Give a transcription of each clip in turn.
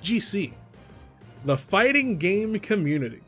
FGC, the fighting game community,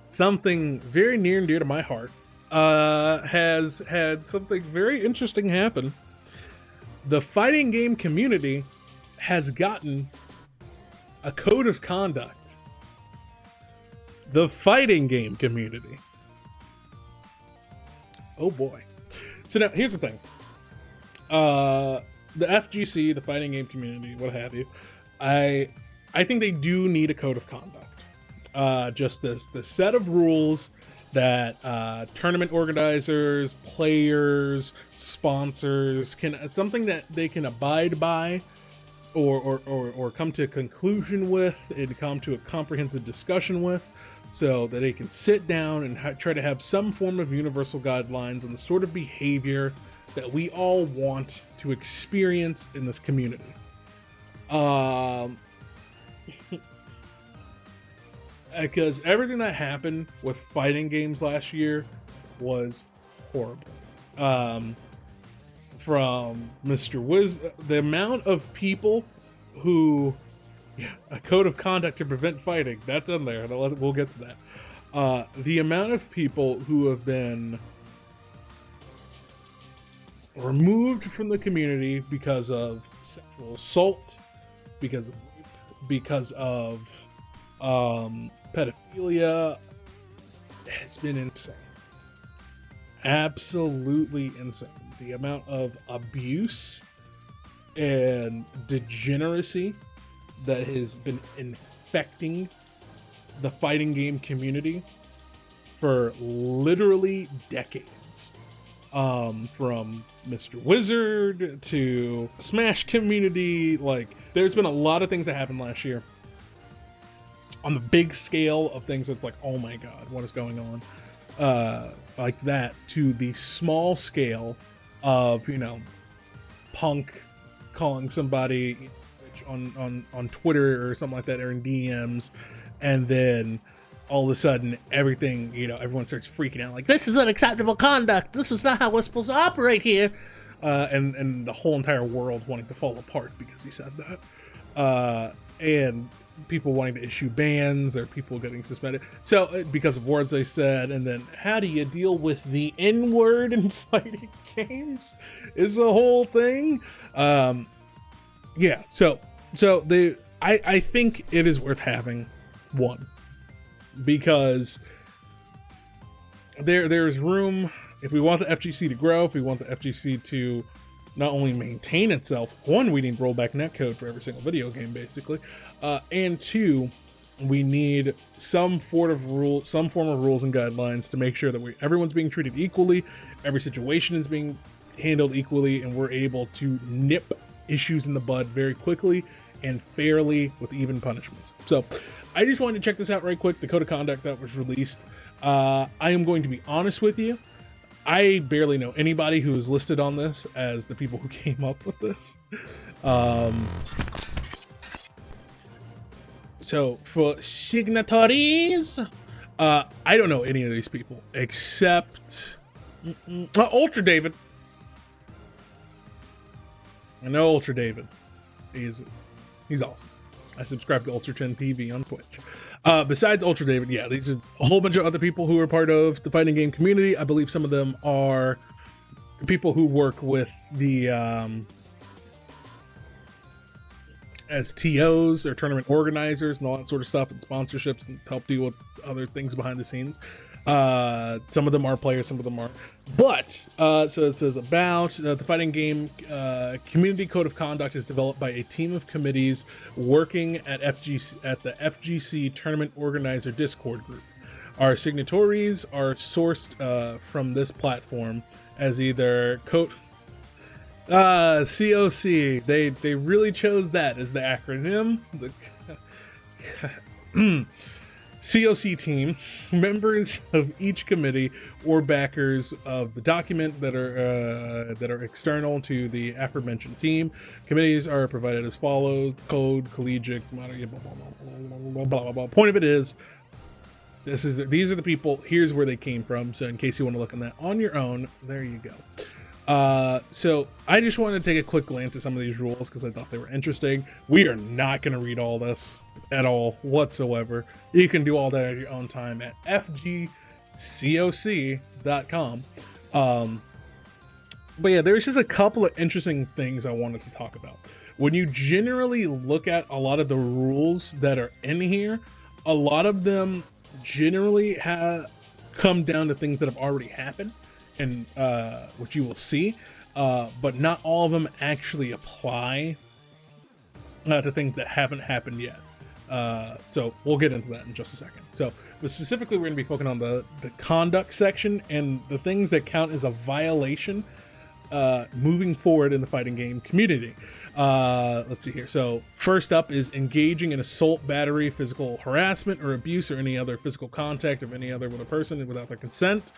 something very near and dear to my heart, has had something very interesting happen. The fighting game community has gotten a code of conduct. The fighting game community. Oh boy. So now here's the thing. The FGC, the fighting game community, what have you, I think they do need a code of conduct. Just the set of rules that tournament organizers, players, sponsors can, something that they can abide by or come to a conclusion with and come to a comprehensive discussion with, so that they can sit down and try to have some form of universal guidelines on the sort of behavior that we all want to experience in this community. Because everything that happened with fighting games last year was horrible. From Mr. Wiz, the amount of people who, a code of conduct to prevent fighting, that's in there. We'll get to that. The amount of people who have been removed from the community because of sexual assault, because of rape, because of pedophilia, has been insane. Absolutely insane. The amount of abuse and degeneracy that has been infecting the fighting game community for literally decades. From Mr. Wizard to Smash community, like, there's been a lot of things that happened last year on the big scale of things that's like, oh my god, what is going on? Like that, to the small scale of, you know, Punk calling somebody on Twitter or something like that, or in DMs, and then all of a sudden everything, you know, everyone starts freaking out like, this is unacceptable conduct, this is not how we're supposed to operate here, and the whole entire world wanting to fall apart because he said that, and people wanting to issue bans or people getting suspended because of words they said. And then how do you deal with the N-word in fighting games is the whole thing. Yeah, so I think it is worth having one, because there's room, if we want the FGC to grow, if we want the FGC to not only maintain itself, one, we need rollback netcode for every single video game, basically, and two, we need some form of rules and guidelines to make sure that everyone's being treated equally, every situation is being handled equally, and we're able to nip issues in the bud very quickly and fairly with even punishments. So I just wanted to check this out right quick, the code of conduct that was released. I am going to be honest with you, I barely know anybody who is listed on this as the people who came up with this. So for signatories, I don't know any of these people except Ultra David. I know Ultra David. He's awesome. I subscribe to Ultra 10 TV on Twitch. Besides Ultra David, yeah, these are a whole bunch of other people who are part of the fighting game community. I believe some of them are people who work with the as TOs or tournament organizers and all that sort of stuff, and sponsorships, and to help deal with other things behind the scenes. Some of them are players, some of them aren't. But so it says about the fighting game community code of conduct is developed by a team of committees working at the FGC tournament organizer Discord group. Our signatories are sourced from this platform as either COC. They really chose that as the acronym. The COC team, members of each committee or backers of the document that are external to the aforementioned team. Committees are provided as follows: code, collegiate, blah, blah, blah, blah. Point of it is, these are the people. Here's where they came from. So in case you want to look on that on your own, there you go. So I just wanted to take a quick glance at some of these rules because I thought they were interesting. We are not going to read all this at all whatsoever. You can do all that at your own time at FGCOC.com. But yeah, there's just a couple of interesting things I wanted to talk about. When you generally look at a lot of the rules that are in here, a lot of them generally come down to things that have already happened, and which you will see, but not all of them actually apply to things that haven't happened yet. So we'll get into that in just a second. So, but specifically, we're going to be focusing on the conduct section and the things that count as a violation moving forward in the fighting game community. Let's see here. So first up is engaging in assault, battery, physical harassment, or abuse, or any other physical contact of any other with a person without their consent.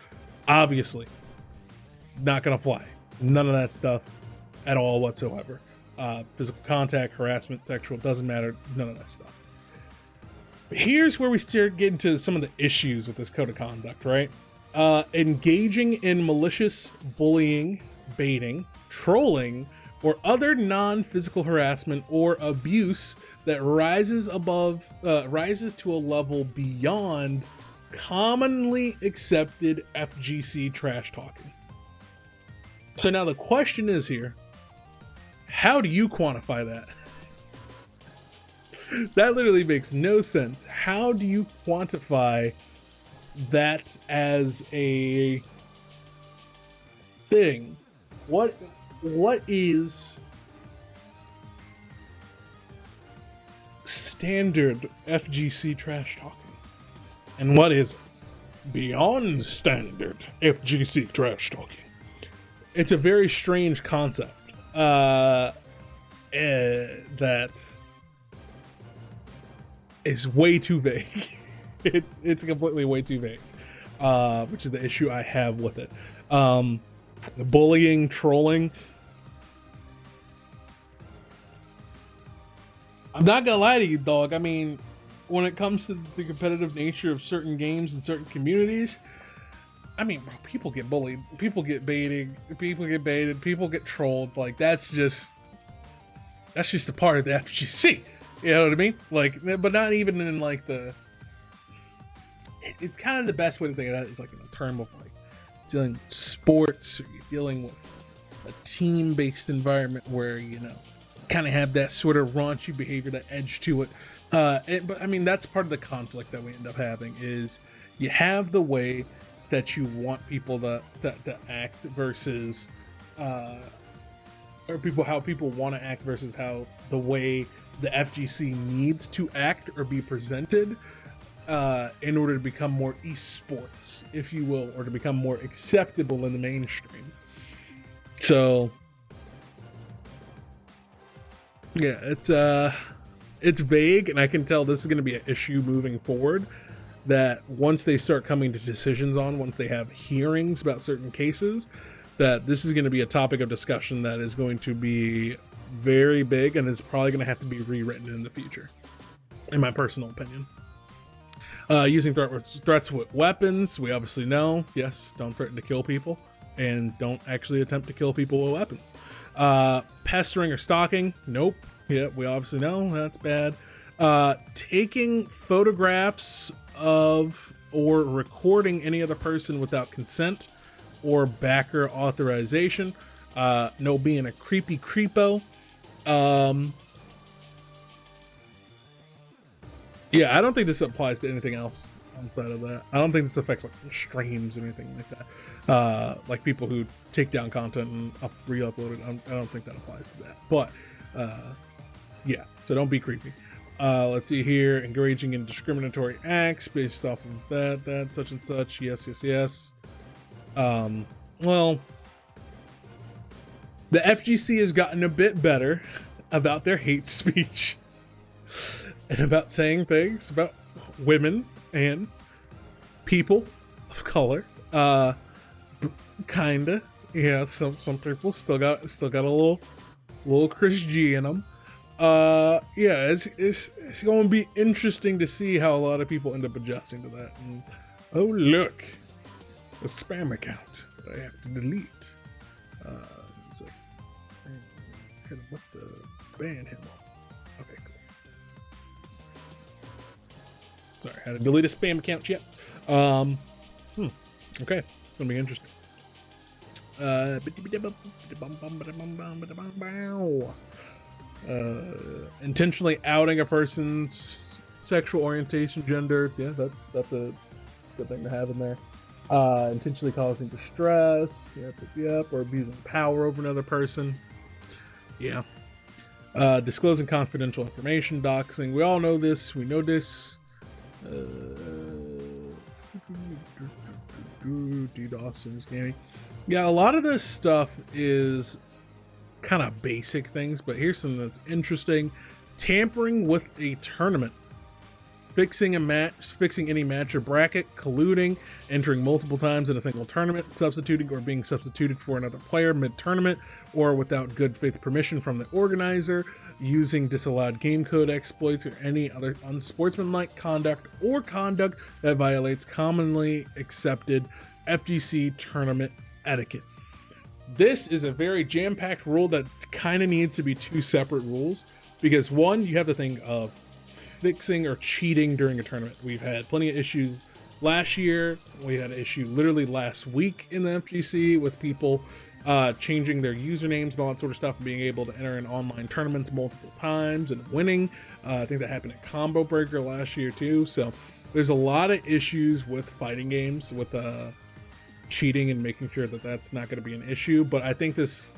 Obviously, not gonna fly. None of that stuff at all whatsoever. Physical contact, harassment, sexual, doesn't matter. None of that stuff. But here's where we start getting to some of the issues with this code of conduct, right? Engaging in malicious bullying, baiting, trolling, or other non-physical harassment or abuse that rises to a level beyond commonly accepted FGC trash talking. So now the question is here, how do you quantify that? That literally makes no sense. How do you quantify that as a thing? What is standard FGC trash talking? And what is beyond standard FGC trash talking? It's a very strange concept that is way too vague. It's completely way too vague, which is the issue I have with it. The bullying, trolling. I'm not gonna lie to you, dog. I mean, when it comes to the competitive nature of certain games and certain communities, I mean, bro, people get bullied, people get baited, people get trolled. Like that's just a part of the FGC. You know what I mean? Like, but not even in like it's kind of the best way to think of that is like in a term of like dealing with sports, or you're dealing with a team-based environment where, you know, kind of have that sort of raunchy behavior, that edge to it. But I mean, that's part of the conflict that we end up having is you have the way that you want people to act versus, or how people want to act versus how the way the FGC needs to act or be presented in order to become more esports, if you will, or to become more acceptable in the mainstream. So yeah, it's vague, and I can tell this is going to be an issue moving forward, that once they start coming to decisions on, once they have hearings about certain cases, that this is going to be a topic of discussion that is going to be very big and is probably going to have to be rewritten in the future, in my personal opinion. Using threats with weapons, we obviously know, yes, don't threaten to kill people, and don't actually attempt to kill people with weapons. Pestering or stalking, nope. Yeah, we obviously know that's bad. Taking photographs of or recording any other person without consent or backer authorization. No being a creepy creepo. Yeah, I don't think this applies to anything else outside of that. I don't think this affects like streams or anything like that. Like people who take down content and re-upload it. I don't think that applies to that. But yeah, so don't be creepy. Let's see here, engaging in discriminatory acts based off of that, such and such. Yes. Well, the FGC has gotten a bit better about their hate speech and about saying things about women and people of color. Kinda, yeah. Some people still got a little Chris G in them. Yeah, it's going to be interesting to see how a lot of people end up adjusting to that. And, oh look, a spam account that I have to delete. So, what the ban him? Okay, cool. Sorry, I had to delete a spam account yet. Okay, it's gonna be interesting. Intentionally outing a person's sexual orientation, gender. Yeah, that's a good thing to have in there. Intentionally causing distress. Yep, or abusing power over another person. Yeah. Disclosing confidential information, doxing. We all know this. We know this. DDoSing, scamming. Yeah, a lot of this stuff is kind of basic things, but here's something that's interesting. Tampering with a tournament. Fixing any match or bracket, colluding, entering multiple times in a single tournament, substituting or being substituted for another player mid-tournament or without good faith permission from the organizer, using disallowed game code exploits or any other unsportsmanlike conduct or conduct that violates commonly accepted FGC tournament etiquette. This is a very jam-packed rule that kind of needs to be two separate rules, because one, you have the thing of fixing or cheating during a tournament. We've had plenty of issues last year. We had an issue literally last week in the FGC with people changing their usernames and all that sort of stuff, and being able to enter in online tournaments multiple times and winning. I think that happened at Combo Breaker last year too. So there's a lot of issues with fighting games with cheating, and making sure that that's not going to be an issue. But I think this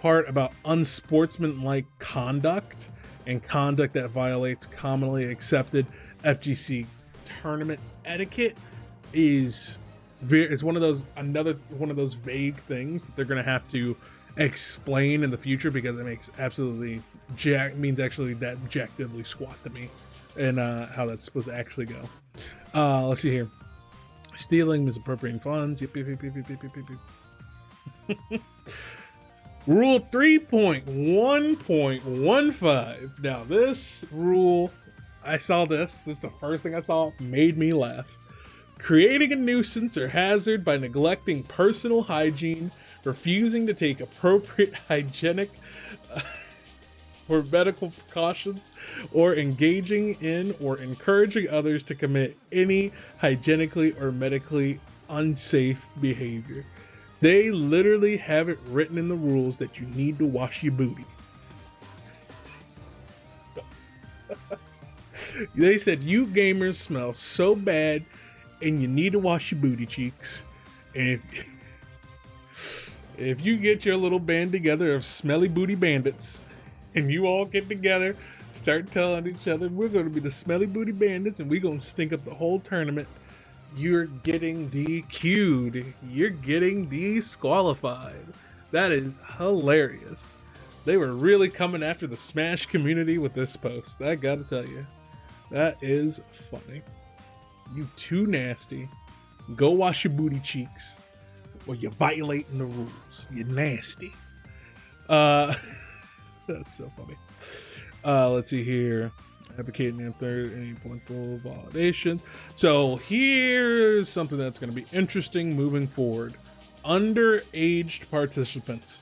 part about unsportsmanlike conduct and conduct that violates commonly accepted FGC tournament etiquette is another one of those vague things that they're going to have to explain in the future, because it makes absolutely means actually that jack diddly squat to me, and how that's supposed to actually go. Let's see here. Stealing, misappropriating funds. Yep. Rule 3.1.15. Now this rule, I saw this is the first thing I saw, made me laugh. Creating a nuisance or hazard by neglecting personal hygiene, refusing to take appropriate hygienic or medical precautions, or engaging in or encouraging others to commit any hygienically or medically unsafe behavior. They literally have it written in the rules that you need to wash your booty. They said, you gamers smell so bad and you need to wash your booty cheeks. And if you get your little band together of smelly booty bandits, and you all get together, start telling each other, we're going to be the smelly booty bandits and we're going to stink up the whole tournament, you're getting DQ'd. You're getting disqualified. That is hilarious. They were really coming after the Smash community with this post. I gotta tell you, that is funny. You too nasty. Go wash your booty cheeks, or you're violating the rules. You're nasty. That's so funny. Let's see here. Advocating any parental validation. So here's something that's going to be interesting moving forward. Underaged participants.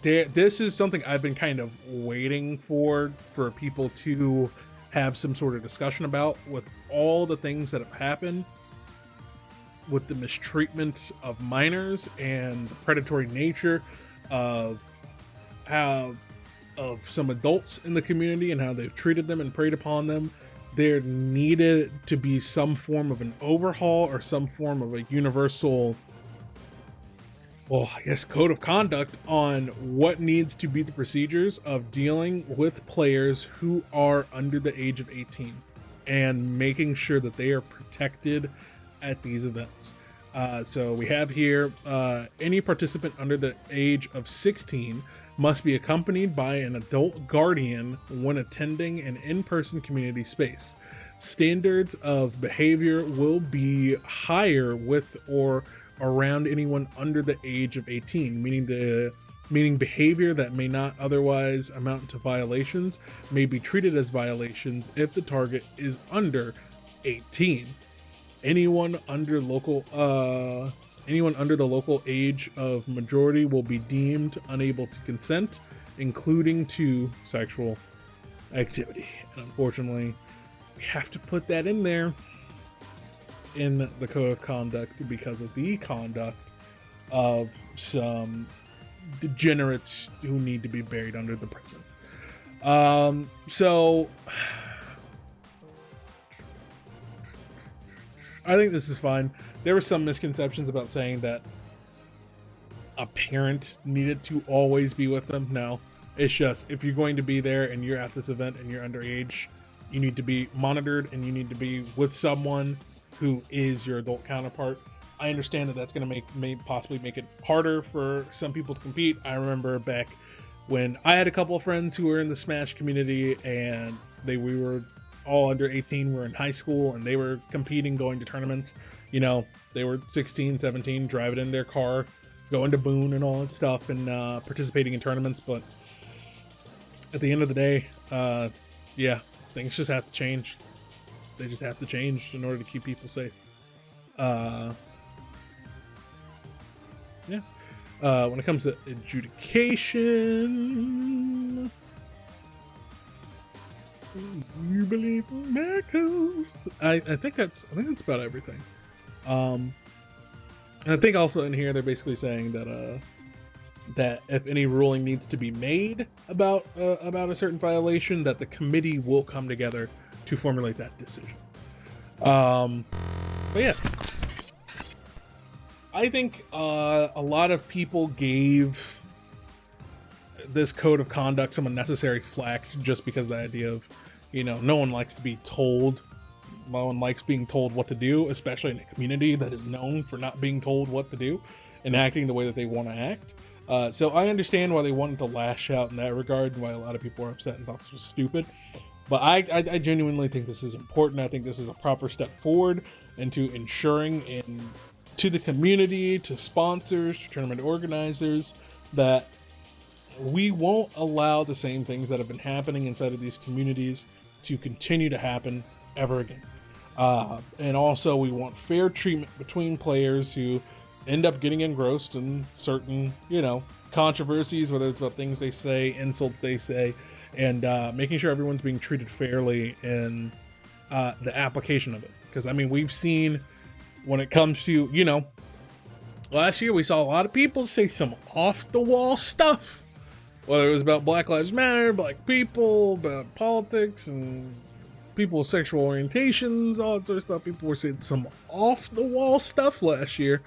This is something I've been kind of waiting for people to have some sort of discussion about, with all the things that have happened with the mistreatment of minors and the predatory nature of some adults in the community and how they've treated them and preyed upon them. There needed to be some form of an overhaul or some form of a universal, well, I guess, code of conduct on what needs to be the procedures of dealing with players who are under the age of 18 and making sure that they are protected at these events. So we have here, any participant under the age of 16 must be accompanied by an adult guardian when attending an in-person community space. Standards of behavior will be higher with or around anyone under the age of 18, meaning behavior that may not otherwise amount to violations may be treated as violations if the target is under 18. Anyone under local anyone under the local age of majority will be deemed unable to consent, including to sexual activity. And unfortunately, we have to put that in there in the code of conduct because of the conduct of some degenerates who need to be buried under the prison. So I think this is fine. There were some misconceptions about saying that a parent needed to always be with them. No, it's just if you're going to be there and you're at this event and you're underage, you need to be monitored and you need to be with someone who is your adult counterpart. I understand that that's going to may possibly make it harder for some people to compete. I remember back when I had a couple of friends who were in the Smash community and we were all under 18, we were in high school and they were competing, going to tournaments. You know, they were 16, 17, driving in their car, going to Boone and all that stuff and participating in tournaments. But at the end of the day, yeah, things just have to change. They just have to change in order to keep people safe. Yeah. When it comes to adjudication, you believe in miracles. I think that's about everything. And I think also in here they're basically saying that that if any ruling needs to be made about a certain violation, that the committee will come together to formulate that decision. But yeah, I think a lot of people gave this code of conduct some unnecessary flack just because of the idea of, you know, no one likes to be told. No one likes being told what to do, especially in a community that is known for not being told what to do and acting the way that they want to act. So I understand why they wanted to lash out in that regard and why a lot of people are upset and thought this was stupid. But I genuinely think this is important. I think this is a proper step forward into ensuring to the community, to sponsors, to tournament organizers, that we won't allow the same things that have been happening inside of these communities to continue to happen ever again. And also we want fair treatment between players who end up getting engrossed in certain, you know, controversies, whether it's about things they say, insults they say, and making sure everyone's being treated fairly in the application of it. Because, I mean, we've seen when it comes to, you know, last year we saw a lot of people say some off-the-wall stuff. Whether it was about Black Lives Matter, black people, about politics, and people with sexual orientations, all that sort of stuff. People were saying some off-the-wall stuff last year.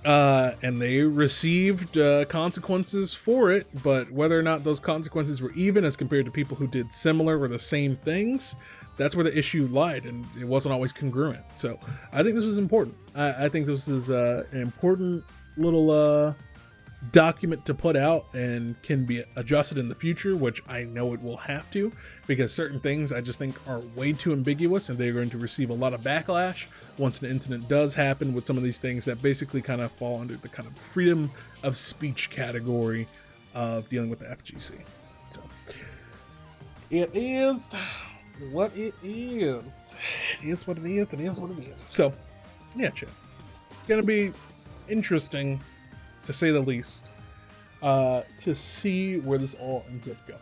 And they received consequences for it, but whether or not those consequences were even as compared to people who did similar or the same things, that's where the issue lied, and it wasn't always congruent. So I think this was important. I think this is an important little document to put out and can be adjusted in the future, which I know it will have to, because certain things I just think are way too ambiguous and they're going to receive a lot of backlash once an incident does happen with some of these things that basically kind of fall under the kind of freedom of speech category of dealing with the FGC. So it is what it is. It is what it is. It is what it is. So yeah, chat. It's gonna be interesting, to say the least, to see where this all ends up going.